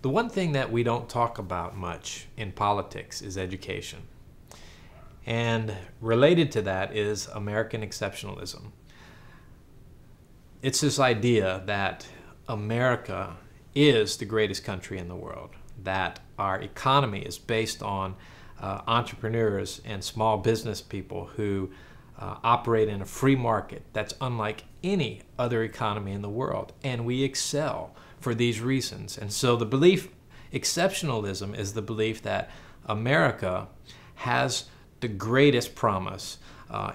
The one thing that we don't talk about much in politics is education. And related to that is American exceptionalism. It's this idea that America is the greatest country in the world, that our economy is based on entrepreneurs and small business people who operate in a free market that's unlike any other economy in the world, and we excel for these reasons. And so the belief, exceptionalism, is the belief that America has the greatest promise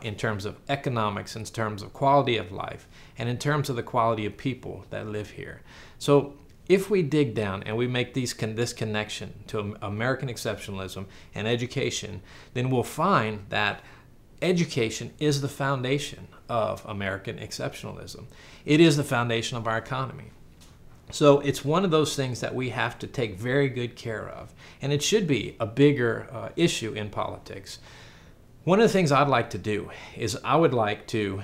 in terms of economics, in terms of quality of life, and in terms of the quality of people that live here. So if we dig down and we make this connection to American exceptionalism and education, then we'll find that education is the foundation of American exceptionalism. It is the foundation of our economy. So it's one of those things that we have to take very good care of, and it should be a bigger issue in politics. One of the things I'd like to do is I would like to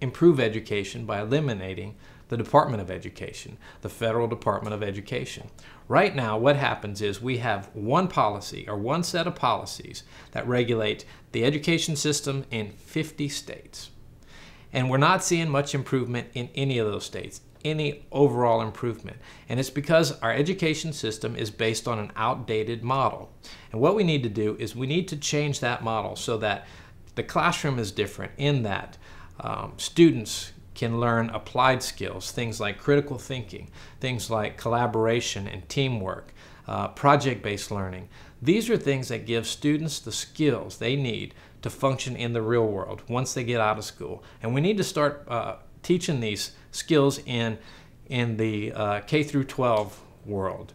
improve education by eliminating the Department of Education, the Federal Department of Education. Right now, what happens is we have one policy or one set of policies that regulate the education system in 50 states. And we're not seeing much improvement in any of those states, any overall improvement. And it's because our education system is based on an outdated model. And what we need to do is we need to change that model so that the classroom is different, in that students can learn applied skills, things like critical thinking, things like collaboration and teamwork, project-based learning. These are things that give students the skills they need to function in the real world once they get out of school. And we need to start teaching these skills in the K through 12 world.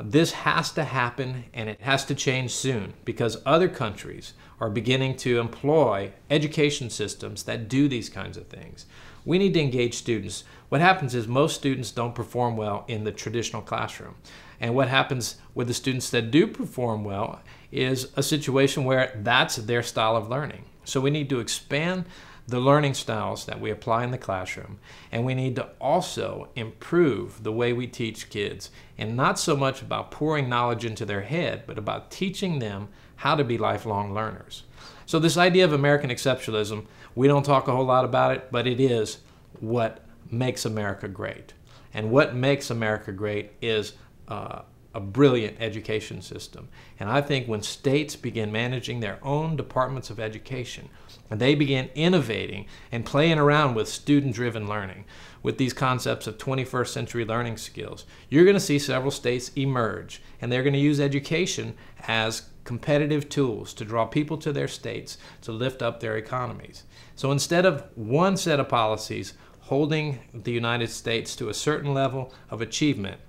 This has to happen, and it has to change soon, because other countries are beginning to employ education systems that do these kinds of things. We need to engage students. What happens is most students don't perform well in the traditional classroom. And what happens with the students that do perform well is a situation where that's their style of learning. So we need to expand the learning styles that we apply in the classroom, and we need to also improve the way we teach kids, and not so much about pouring knowledge into their head, but about teaching them how to be lifelong learners. So this idea of American exceptionalism, we don't talk a whole lot about it, but it is what makes America great. And what makes America great is a brilliant education system. And I think when states begin managing their own departments of education, and they begin innovating and playing around with student-driven learning, with these concepts of 21st century learning skills, you're going to see several states emerge, and they're going to use education as competitive tools to draw people to their states to lift up their economies. So instead of one set of policies holding the United States to a certain level of achievement,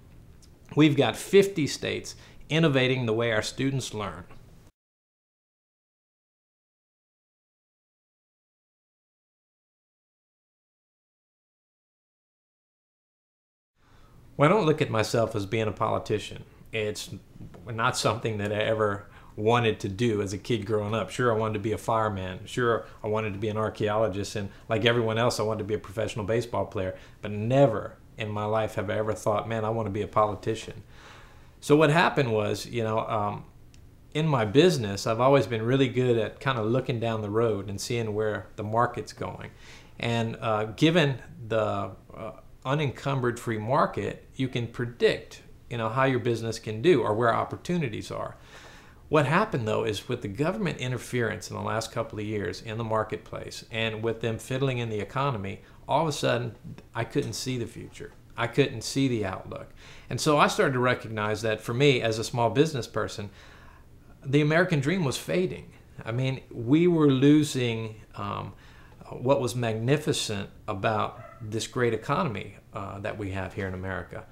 we've got 50 states innovating the way our students learn. Well, I don't look at myself as being a politician. It's not something that I ever wanted to do as a kid growing up. Sure, I wanted to be a fireman. Sure, I wanted to be an archaeologist. And like everyone else, I wanted to be a professional baseball player. But never in my life have I ever thought, man, I want to be a politician. So what happened was, in my business, I've always been really good at kind of looking down the road and seeing where the market's going. And given the unencumbered free market, you can predict, how your business can do or where opportunities are. What happened, though, is with the government interference in the last couple of years in the marketplace, and with them fiddling in the economy, all of a sudden, I couldn't see the future. I couldn't see the outlook. And so I started to recognize that for me, as a small business person, the American dream was fading. I mean, we were losing what was magnificent about this great economy that we have here in America.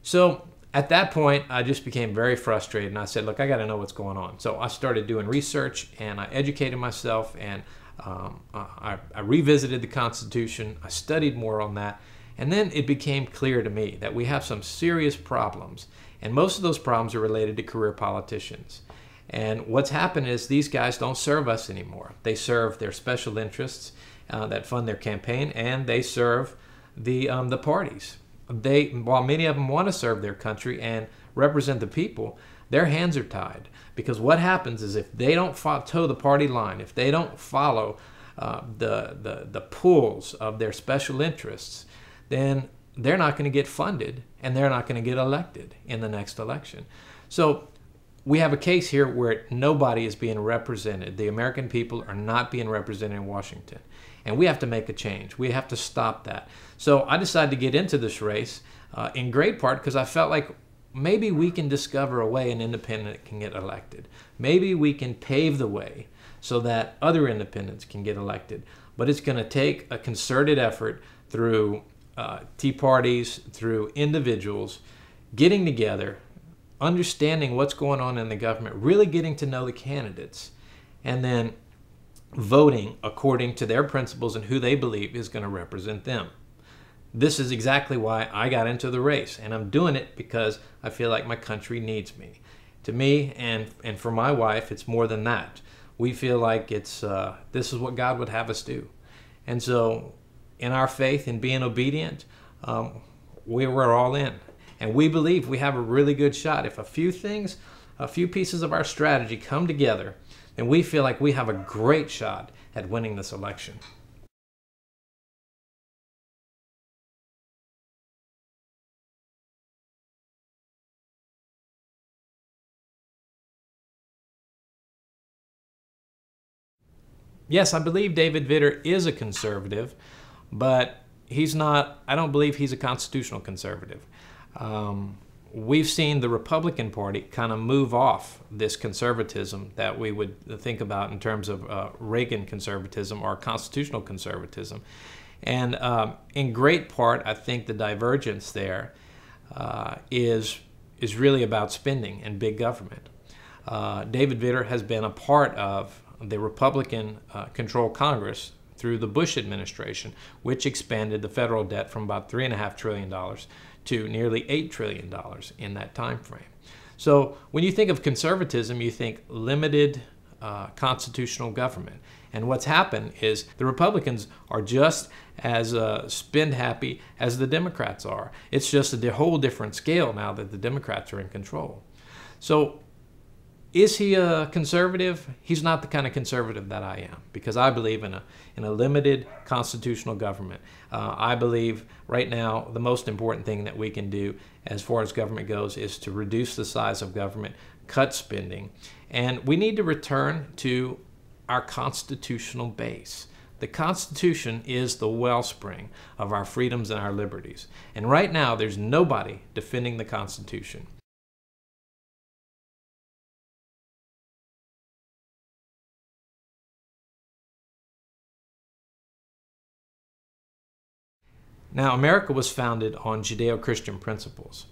So at that point, I just became very frustrated, and I said, look, I got to know what's going on. So I started doing research, and I educated myself, and I revisited the Constitution. I studied more on that, and then it became clear to me that we have some serious problems, and most of those problems are related to career politicians. And what's happened is these guys don't serve us anymore. They serve their special interests that fund their campaign, and they serve the parties. while many of them want to serve their country and represent the people, their hands are tied. Because what happens is if they don't toe the party line, if they don't follow the pulls of their special interests, then they're not going to get funded and they're not going to get elected in the next election. So we have a case here where nobody is being represented. The American people are not being represented in Washington. And we have to make a change. We have to stop that. So I decided to get into this race in great part because I felt like maybe we can discover a way an independent can get elected. Maybe we can pave the way so that other independents can get elected. But it's going to take a concerted effort through tea parties, through individuals getting together, understanding what's going on in the government, really getting to know the candidates, and then voting according to their principles and who they believe is going to represent them. This is exactly why I got into the race, and I'm doing it because I feel like my country needs me. To me and for my wife, it's more than that. We feel like it's this is what God would have us do. And so in our faith, in being obedient, we're all in. And we believe we have a really good shot. If a few pieces of our strategy come together, then we feel like we have a great shot at winning this election. Yes, I believe David Vitter is a conservative, but he's not, I don't believe he's a constitutional conservative. We've seen the Republican Party kind of move off this conservatism that we would think about in terms of Reagan conservatism or constitutional conservatism. And in great part, I think the divergence there is really about spending and big government. David Vitter has been a part of the Republican-controlled Congress through the Bush administration, which expanded the federal debt from about $3.5 trillion to nearly $8 trillion in that time frame. So when you think of conservatism, you think limited constitutional government. And what's happened is the Republicans are just as spend-happy as the Democrats are. It's just a whole different scale now that the Democrats are in control. So is he a conservative? He's not the kind of conservative that I am, because I believe in a limited constitutional government. I believe right now the most important thing that we can do as far as government goes is to reduce the size of government, cut spending, and we need to return to our constitutional base. The Constitution is the wellspring of our freedoms and our liberties. And right now there's nobody defending the Constitution. Now, America was founded on Judeo-Christian principles,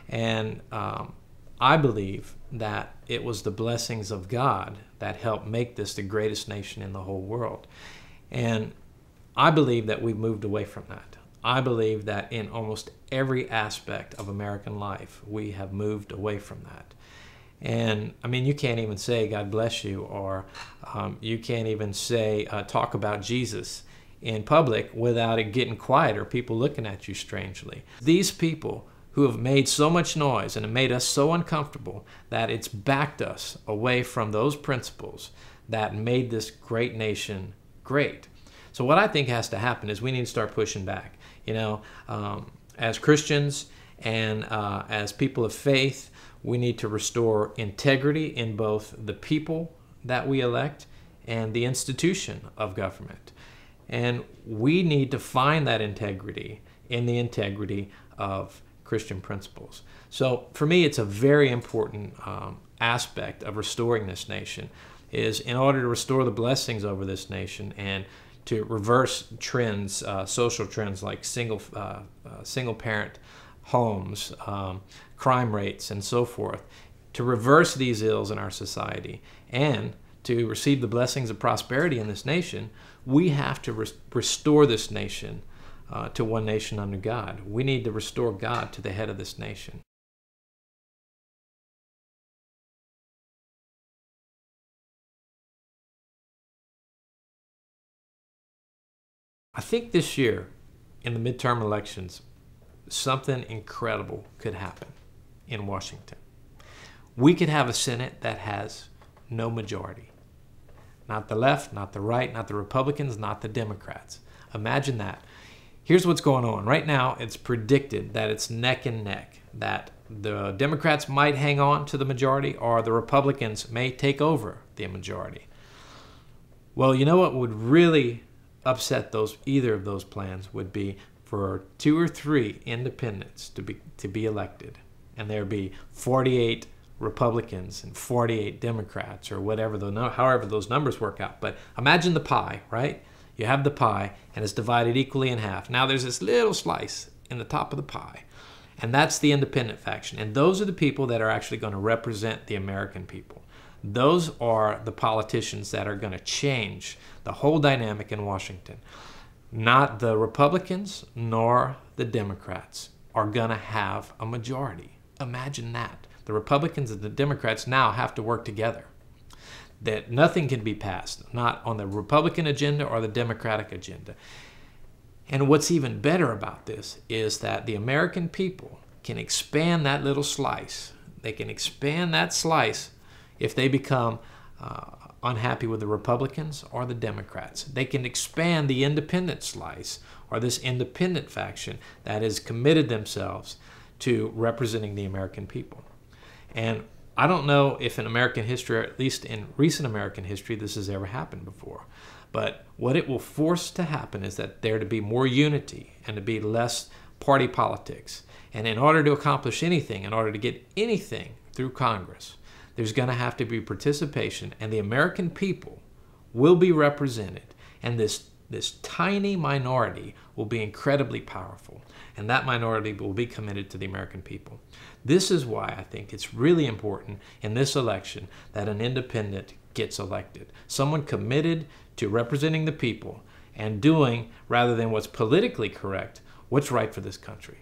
and I believe that it was the blessings of God that helped make this the greatest nation in the whole world. And I believe that we've moved away from that. I believe that in almost every aspect of American life, we have moved away from that. And I mean, you can't even say God bless you, or you can't even say talk about Jesus in public without it getting quiet or people looking at you strangely. These people who have made so much noise and have made us so uncomfortable that it's backed us away from those principles that made this great nation great. So what I think has to happen is we need to start pushing back. You know, as Christians and as people of faith, we need to restore integrity in both the people that we elect and the institution of government. And we need to find that integrity in the integrity of Christian principles. So for me, it's a very important aspect of restoring this nation, is in order to restore the blessings over this nation and to reverse trends, social trends like single parent homes, crime rates, and so forth, to reverse these ills in our society and to receive the blessings of prosperity in this nation, we have to restore this nation to one nation under God. We need to restore God to the head of this nation. I think this year, in the midterm elections, something incredible could happen in Washington. We could have a Senate that has no majority. Not the left, not the right, not the Republicans, not the Democrats. Imagine that. Here's what's going on. Right now, it's predicted that it's neck and neck, that the Democrats might hang on to the majority or the Republicans may take over the majority. Well, you know what would really upset either of those plans would be for 2 or 3 independents to be elected, and there'd be 48 Republicans and 48 Democrats, or however those numbers work out. But imagine the pie, right? You have the pie, and it's divided equally in half. Now there's this little slice in the top of the pie, and that's the independent faction. And those are the people that are actually going to represent the American people. Those are the politicians that are going to change the whole dynamic in Washington. Not the Republicans nor the Democrats are going to have a majority. Imagine that. The Republicans and the Democrats now have to work together. That nothing can be passed, not on the Republican agenda or the Democratic agenda. And what's even better about this is that the American people can expand that little slice. They can expand that slice if they become unhappy with the Republicans or the Democrats. They can expand the independent slice, or this independent faction that has committed themselves to representing the American people. And I don't know if in American history, or at least in recent American history, this has ever happened before. But what it will force to happen is that there to be more unity and to be less party politics. And in order to accomplish anything, in order to get anything through Congress, there's going to have to be participation, and the American people will be represented. And this tiny minority will be incredibly powerful, and that minority will be committed to the American people. This is why I think it's really important in this election that an independent gets elected. Someone committed to representing the people and doing, rather than what's politically correct, what's right for this country.